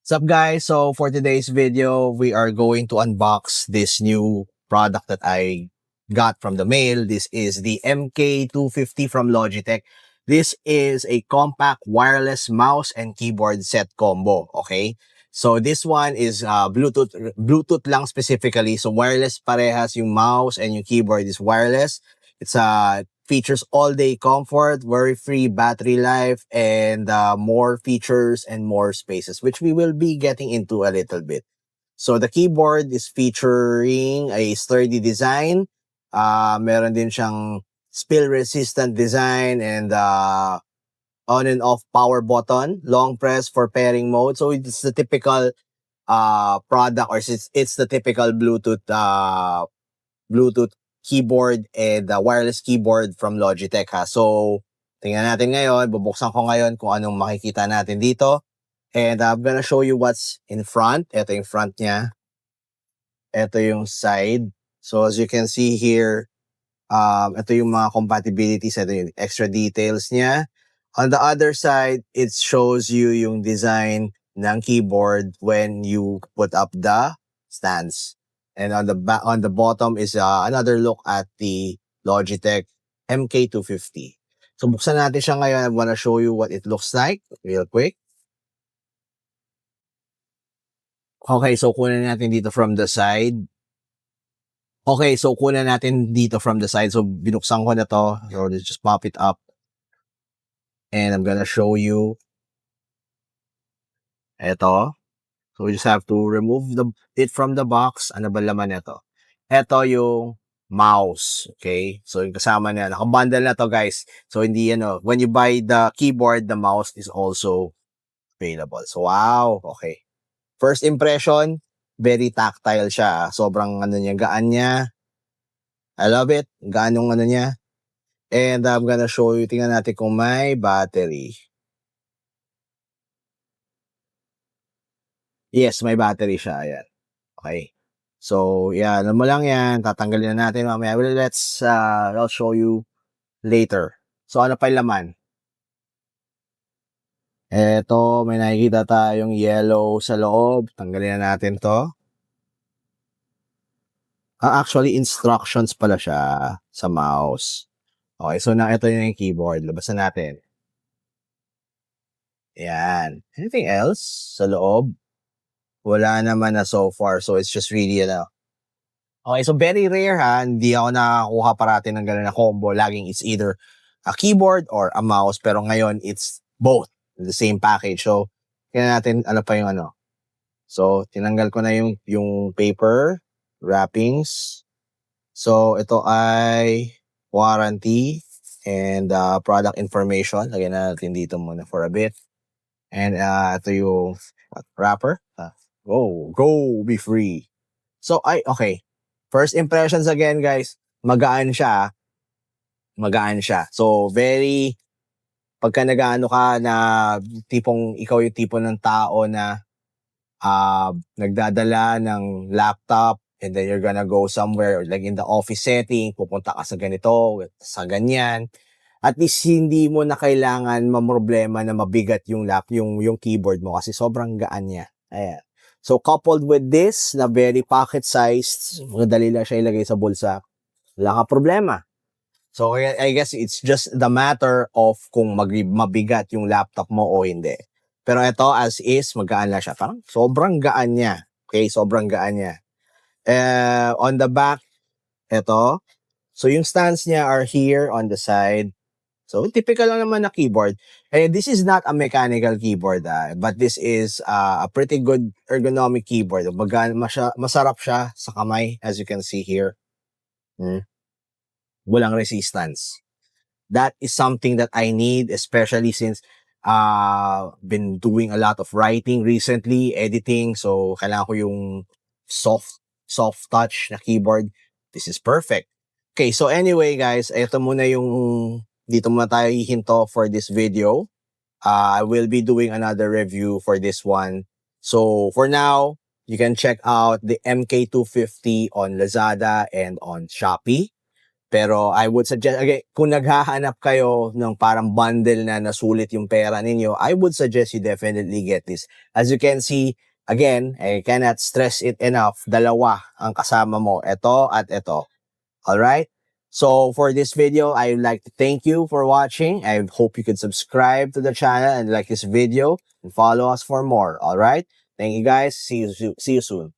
What's up guys? So for today's video, we are going to unbox this new product that I got from the mail. This is the MK250 from Logitech. This is a compact wireless mouse and keyboard set combo, okay? So this one is Bluetooth lang specifically. So wireless parehas, yung mouse and yung keyboard is wireless. It's features all-day comfort, worry-free battery life, and more features and more spaces, which we will be getting into a little bit. So the keyboard is featuring a sturdy design. Meron din siyang spill-resistant design and on and off power button, long press for pairing mode. So it's the typical product, or it's the typical Bluetooth keyboard and wireless keyboard from Logitech ha. So, tingnan natin ngayon. Bubuksan ko ngayon kung anong makikita natin dito. And I'm gonna show you what's in front. Ito yung front niya. Ito yung side. So, as you can see here, ito yung mga compatibilities. Ito yung extra details niya. On the other side, it shows you yung design ng keyboard when you put up the stands. And on the bottom is another look at the Logitech MK250. So buksan natin siya ngayon. I want to show you what it looks like real quick. Okay, so kunin natin dito from the side. So binuksan ko na to. So let's just pop it up. And I'm gonna show you ito. So we just have to remove it from the box. Ano ba laman nito? Ito yung mouse. Okay? So yung kasama niya. Nakabundle na to guys. So hindi when you buy the keyboard, the mouse is also available. So wow. Okay. First impression, very tactile siya. Sobrang gaan niya. I love it. Gaan yung niya. And I'm gonna show you. Tingnan natin kung may battery. Yes, may battery siya. Ayan. Okay. So, yeah, alam mo lang yan. Tatanggalin na natin mamaya. Well, I'll show you later. So, ano pa yung laman? Eto, may nakikita tayong yellow sa loob. Tanggalin na natin to. Actually, instructions pala siya sa mouse. Okay, so ito yung keyboard. Labasan natin. Ayan. Anything else sa loob? Wala naman na so far. So, it's just really, Okay, so very rare ha. Hindi ako nakakuha parati ng gano'n na combo. Laging it's either a keyboard or a mouse. Pero ngayon, it's both. The same package. So, tingnan natin ano pa yung So, tinanggal ko na yung paper wrappings. So, ito ay warranty and product information. Lagyan natin dito muna for a bit. And ito yung wrapper. Go, be free. So, okay. First impressions again, guys. Magaan siya. So, pagka nag-ano ka na ikaw yung tipo ng tao na nagdadala ng laptop and then you're gonna go somewhere like in the office setting, pupunta ka sa ganito, sa ganyan. At least hindi mo na kailangan mamroblema na mabigat yung keyboard mo kasi sobrang gaan niya. Ayan. So, coupled with this, na very pocket-sized, madali lang siya ilagay sa bulsa, wala ka problema. So, I guess it's just the matter of kung mabigat yung laptop mo o hindi. Pero ito, as is, magaan lang siya. Parang sobrang gaan niya. Okay, sobrang gaan niya. On the back, ito. So, yung stands niya are here on the side. So, typical lang naman na keyboard. This is not a mechanical keyboard, but this is a pretty good ergonomic keyboard. Masarap siya sa kamay, as you can see here. Walang resistance. That is something that I need, especially since been doing a lot of writing recently, editing. So, kailangan ko yung soft touch na keyboard. This is perfect. Okay, so anyway, guys, ito muna dito muna tayo hihinto for this video. I will be doing another review for this one. So, for now, you can check out the MK250 on Lazada and on Shopee. Pero I would suggest, again, kung naghahanap kayo ng parang bundle na nasulit yung pera ninyo, I would suggest you definitely get this. As you can see, again, I cannot stress it enough, dalawa ang kasama mo, ito at ito. Alright? So for this video, I would like to thank you for watching. I hope you could subscribe to the channel and like this video and follow us for more. Alright? Thank you guys. See you soon.